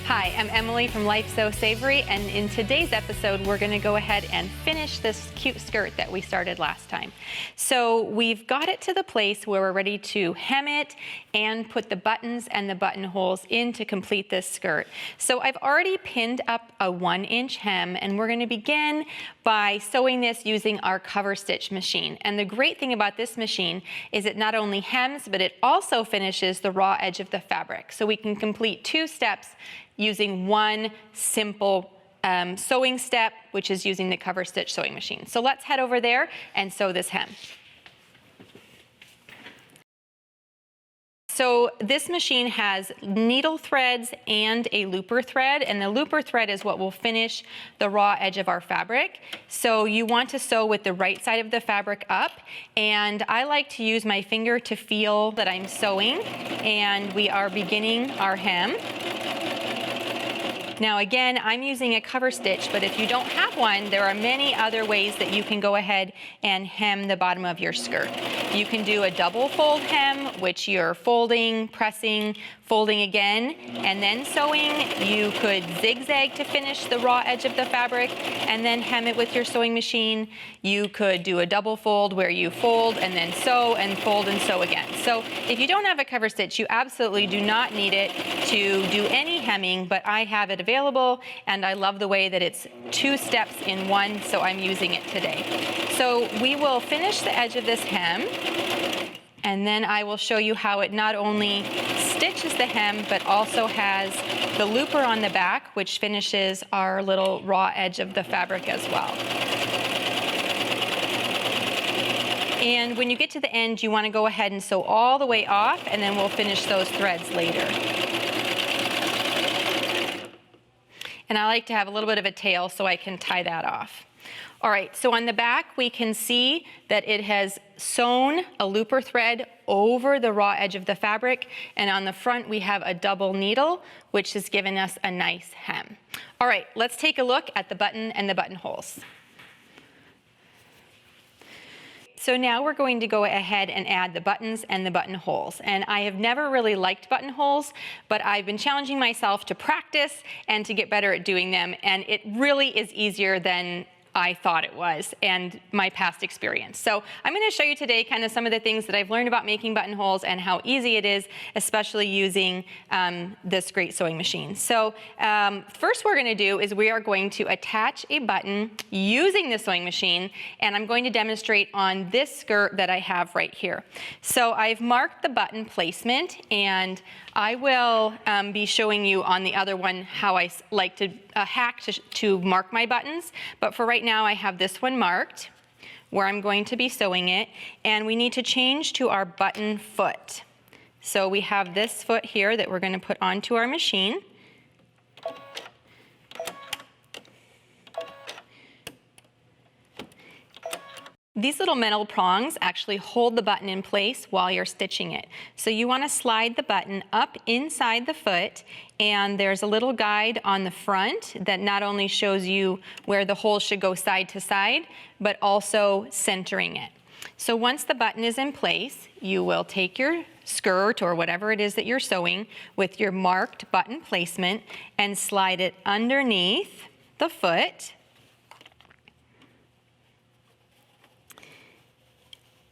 Hi, I'm Emily from Life So Savory, and in today's episode, we're going to go ahead and finish this cute skirt that we started last time. So we've got it to the place where we're ready to hem it and put the buttons and the buttonholes in to complete this skirt. So I've already pinned up a 1-inch hem, and we're going to begin by sewing this using our cover stitch machine. And the great thing about this machine is it not only hems, but it also finishes the raw edge of the fabric. So we can complete 2 steps using one simple sewing step, which is using the cover stitch sewing machine. So let's head over there and sew this hem. So this machine has needle threads and a looper thread, and the looper thread is what will finish the raw edge of our fabric. So you want to sew with the right side of the fabric up, and I like to use my finger to feel that I'm sewing, and we are beginning our hem. Now again, I'm using a cover stitch, but if you don't have one, there are many other ways that you can go ahead and hem the bottom of your skirt. You can do a double fold hem, which you're folding, pressing, folding again, and then sewing. You could zigzag to finish the raw edge of the fabric and then hem it with your sewing machine. You could do a double fold where you fold and then sew and fold and sew again. So if you don't have a cover stitch, you absolutely do not need it to do any hemming, but I have it available, and I love the way that it's 2 steps in one, so I'm using it today. So we will finish the edge of this hem, and then I will show you how it not only stitches the hem, but also has the looper on the back, which finishes our little raw edge of the fabric as well. And when you get to the end, you want to go ahead and sew all the way off, and then we'll finish those threads later. And I like to have a little bit of a tail so I can tie that off. All right, so on the back, we can see that it has sewn a looper thread over the raw edge of the fabric, and on the front, we have a double needle, which has given us a nice hem. All right, let's take a look at the button and the buttonholes. So now we're going to go ahead and add the buttons and the buttonholes. And I have never really liked buttonholes, but I've been challenging myself to practice and to get better at doing them. And it really is easier than I thought it was, and my past experience. So I'm going to show you today kind of some of the things that I've learned about making buttonholes and how easy it is, especially using this great sewing machine. So first we're going to do is we are going to attach a button using the sewing machine, and I'm going to demonstrate on this skirt that I have right here. So I've marked the button placement, and I will be showing you on the other one how I like to hack to mark my buttons, but for right now I have this one marked where I'm going to be sewing it, and we need to change to our button foot. So we have this foot here that we're going to put onto our machine. These little metal prongs actually hold the button in place while you're stitching it. So you want to slide the button up inside the foot, and there's a little guide on the front that not only shows you where the hole should go side to side, but also centering it. So once the button is in place, you will take your skirt or whatever it is that you're sewing with your marked button placement and slide it underneath the foot.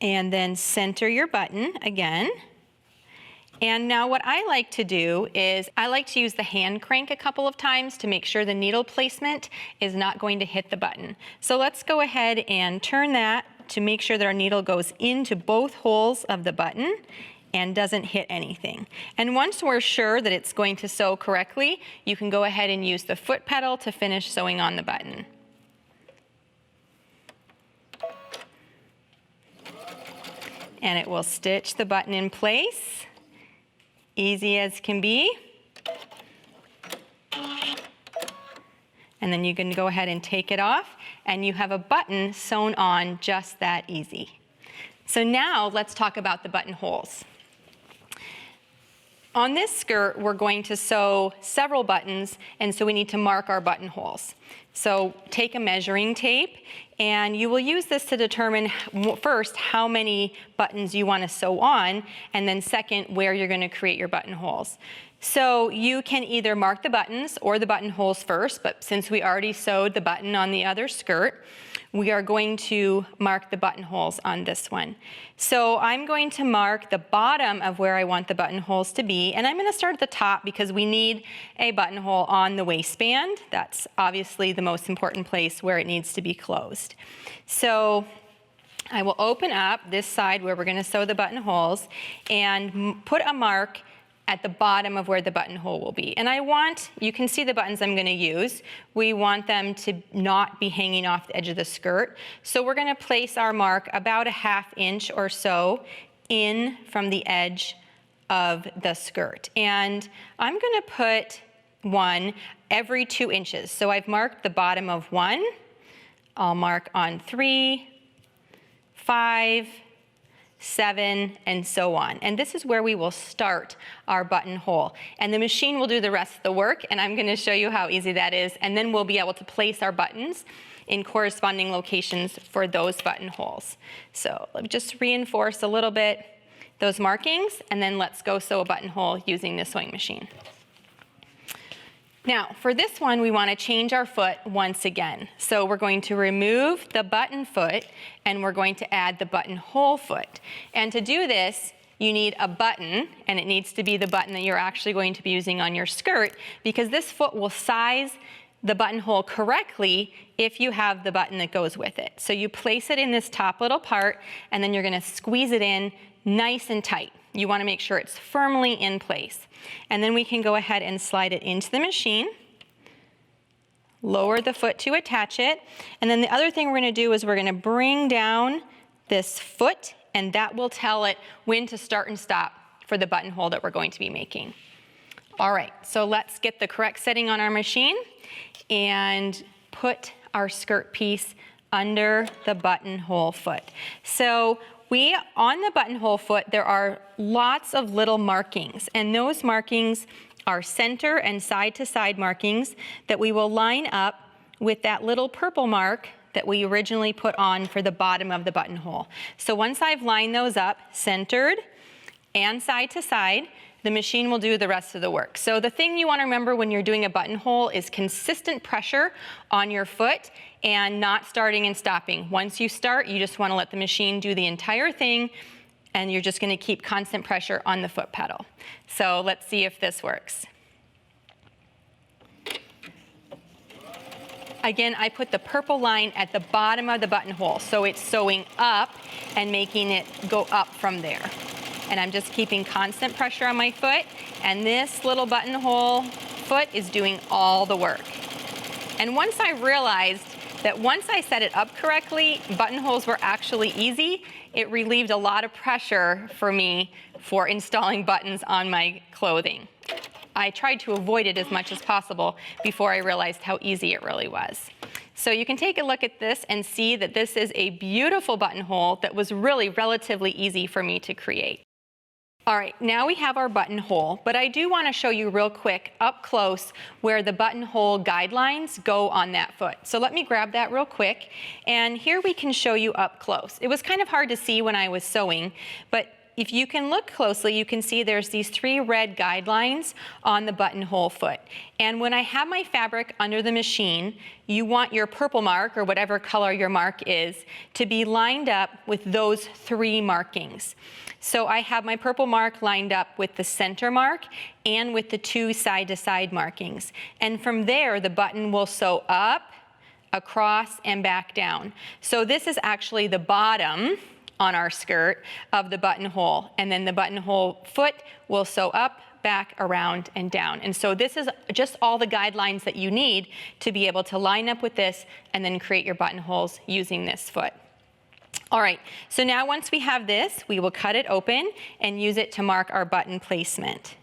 And then center your button again. And now what I like to do is I like to use the hand crank a couple of times to make sure the needle placement is not going to hit the button. So let's go ahead and turn that to make sure that our needle goes into both holes of the button and doesn't hit anything. And once we're sure that it's going to sew correctly, you can go ahead and use the foot pedal to finish sewing on the button. And it will stitch the button in place, easy as can be. And then you can go ahead and take it off, and you have a button sewn on just that easy. So now let's talk about the buttonholes. On this skirt, we're going to sew several buttons, and so we need to mark our buttonholes. So take a measuring tape, and you will use this to determine first how many buttons you want to sew on, and then second, where you're going to create your buttonholes. So you can either mark the buttons or the buttonholes first, but since we already sewed the button on the other skirt, we are going to mark the buttonholes on this one. So I'm going to mark the bottom of where I want the buttonholes to be, and I'm going to start at the top because we need a buttonhole on the waistband. That's obviously the most important place where it needs to be closed. So I will open up this side where we're going to sew the buttonholes and put a mark at the bottom of where the buttonhole will be. And you can see the buttons I'm going to use. We want them to not be hanging off the edge of the skirt. So we're going to place our mark about a 1/2 inch or so in from the edge of the skirt. And I'm going to put one every 2 inches. So I've marked the bottom of 1. I'll mark on 3, 5, 7, and so on. And this is where we will start our buttonhole. And the machine will do the rest of the work, and I'm going to show you how easy that is, and then we'll be able to place our buttons in corresponding locations for those buttonholes. So let me just reinforce a little bit those markings, and then let's go sew a buttonhole using the sewing machine. Now, for this one, we want to change our foot once again. So we're going to remove the button foot, and we're going to add the buttonhole foot. And to do this, you need a button, and it needs to be the button that you're actually going to be using on your skirt, because this foot will size the buttonhole correctly if you have the button that goes with it. So you place it in this top little part, and then you're going to squeeze it in nice and tight. You want to make sure it's firmly in place. And then we can go ahead and slide it into the machine, lower the foot to attach it, and then the other thing we're going to do is we're going to bring down this foot, and that will tell it when to start and stop for the buttonhole that we're going to be making. All right, so let's get the correct setting on our machine and put our skirt piece under the buttonhole foot. So on the buttonhole foot, there are lots of little markings, and those markings are center and side-to-side markings that we will line up with that little purple mark that we originally put on for the bottom of the buttonhole. So once I've lined those up, centered and side-to-side, the machine will do the rest of the work. So the thing you want to remember when you're doing a buttonhole is consistent pressure on your foot and not starting and stopping. Once you start, you just want to let the machine do the entire thing, and you're just going to keep constant pressure on the foot pedal. So let's see if this works. Again, I put the purple line at the bottom of the buttonhole, so it's sewing up and making it go up from there. And I'm just keeping constant pressure on my foot, and this little buttonhole foot is doing all the work. And once I realized that once I set it up correctly, buttonholes were actually easy, it relieved a lot of pressure for me for installing buttons on my clothing. I tried to avoid it as much as possible before I realized how easy it really was. So you can take a look at this and see that this is a beautiful buttonhole that was really relatively easy for me to create. All right, now we have our buttonhole, but I do want to show you real quick up close where the buttonhole guidelines go on that foot. So let me grab that real quick, and here we can show you up close. It was kind of hard to see when I was sewing, but if you can look closely, you can see there's these 3 red guidelines on the buttonhole foot. And when I have my fabric under the machine, you want your purple mark, or whatever color your mark is, to be lined up with those 3 markings. So I have my purple mark lined up with the center mark and with the 2 side-to-side markings. And from there, the button will sew up, across, and back down. So this is actually the bottom on our skirt of the buttonhole, and then the buttonhole foot will sew up, back, around, and down. And so this is just all the guidelines that you need to be able to line up with this and then create your buttonholes using this foot. All right, so now once we have this, we will cut it open and use it to mark our button placement.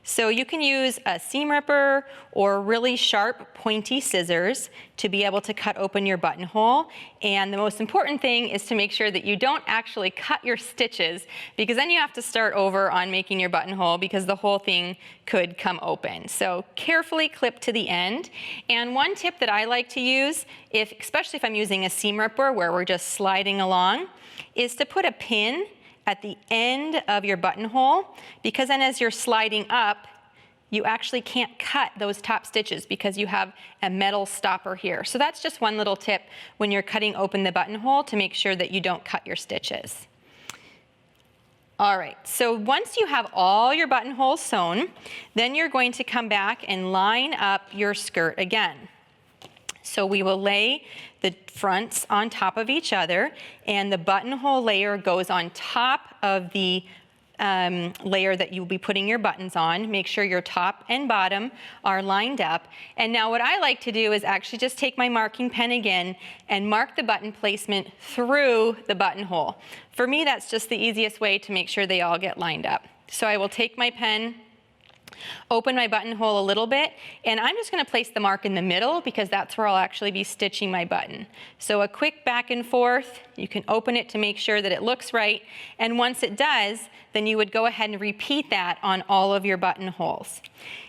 So you can use a seam ripper or really sharp, pointy scissors to be able to cut open your buttonhole. And the most important thing is to make sure that you don't actually cut your stitches, because then you have to start over on making your buttonhole because the whole thing could come open. So carefully clip to the end. And one tip that I like to use, especially if I'm using a seam ripper where we're just sliding along, is to put a pin at the end of your buttonhole, because then as you're sliding up, you actually can't cut those top stitches because you have a metal stopper here. So that's just one little tip when you're cutting open the buttonhole to make sure that you don't cut your stitches. All right, so once you have all your buttonholes sewn, then you're going to come back and line up your skirt again. So we will lay the fronts on top of each other, and the buttonhole layer goes on top of the layer that you'll be putting your buttons on. Make sure your top and bottom are lined up. And now what I like to do is actually just take my marking pen again and mark the button placement through the buttonhole. For me, that's just the easiest way to make sure they all get lined up. So I will take my pen, open my buttonhole a little bit, and I'm just going to place the mark in the middle because that's where I'll actually be stitching my button. So a quick back and forth, you can open it to make sure that it looks right, and once it does, then you would go ahead and repeat that on all of your buttonholes.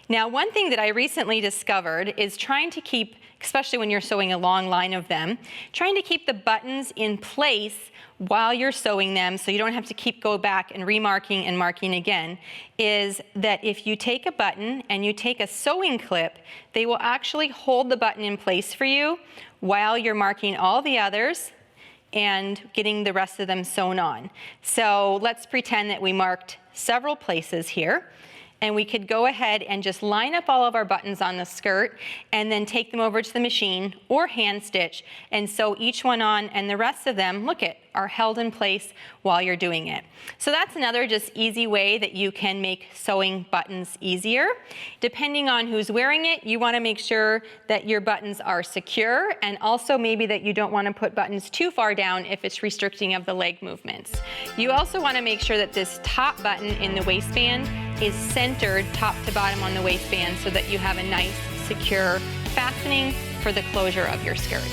Now, one thing that I recently discovered is trying to keep, especially when you're sewing a long line of them, trying to keep the buttons in place while you're sewing them so you don't have to keep go back and remarking and marking again, is that if you take a button and you take a sewing clip, they will actually hold the button in place for you while you're marking all the others and getting the rest of them sewn on. So let's pretend that we marked several places here, and we could go ahead and just line up all of our buttons on the skirt and then take them over to the machine or hand stitch and sew each one on, and the rest of them, look it, are held in place while you're doing it. So that's another just easy way that you can make sewing buttons easier. Depending on who's wearing it, you want to make sure that your buttons are secure, and also maybe that you don't want to put buttons too far down if it's restricting of the leg movements. You also want to make sure that this top button in the waistband is centered top to bottom on the waistband so that you have a nice, secure fastening for the closure of your skirt.